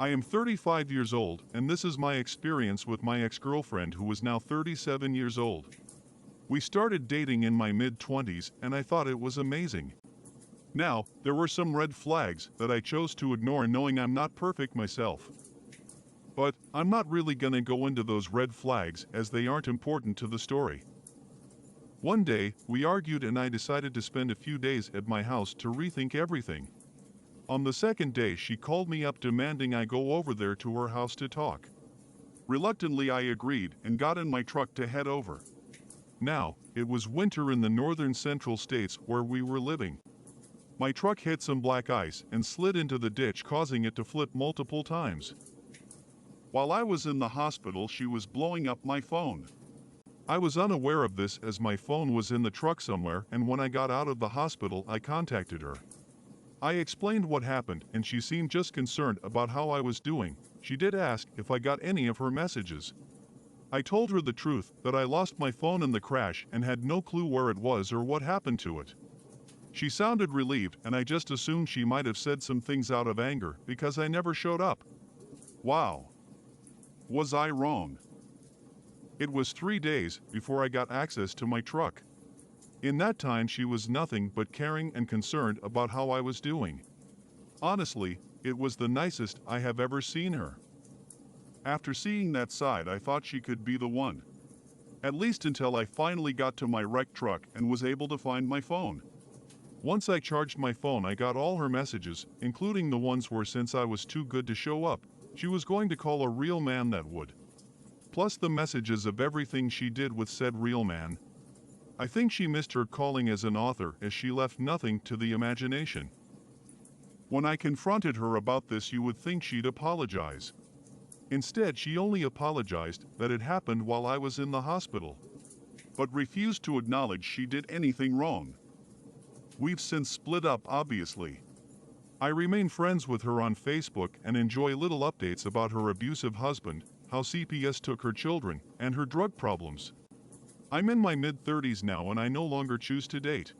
I am 35 years old, and this is my experience with my ex-girlfriend who is now 37 years old. We started dating in my mid-20s, and I thought it was amazing. Now, there were some red flags that I chose to ignore knowing I'm not perfect myself. But, I'm not really gonna go into those red flags as they aren't important to the story. One day, we argued and I decided to spend a few days at my house to rethink everything. On the second day she called me up demanding I go over there to her house to talk. Reluctantly I agreed and got in my truck to head over. Now, it was winter in the northern central states where we were living. My truck hit some black ice and slid into the ditch, causing it to flip multiple times. While I was in the hospital, she was blowing up my phone. I was unaware of this as my phone was in the truck somewhere, and when I got out of the hospital I contacted her. I explained what happened and she seemed just concerned about how I was doing. She did ask if I got any of her messages. I told her the truth, that I lost my phone in the crash and had no clue where it was or what happened to it. She sounded relieved and I just assumed she might have said some things out of anger because I never showed up. Wow. Was I wrong? It was 3 days before I got access to my truck. In that time she was nothing but caring and concerned about how I was doing. Honestly, it was the nicest I have ever seen her. After seeing that side I thought she could be the one. At least until I finally got to my wrecked truck and was able to find my phone. Once I charged my phone I got all her messages, including the ones where since I was too good to show up, she was going to call a real man that would. Plus the messages of everything she did with said real man. I think she missed her calling as an author as she left nothing to the imagination. When I confronted her about this you would think she'd apologize. Instead she only apologized that it happened while I was in the hospital. But refused to acknowledge she did anything wrong. We've since split up obviously. I remain friends with her on Facebook and enjoy little updates about her abusive husband, how CPS took her children, and her drug problems. I'm in my mid-30s now and I no longer choose to date.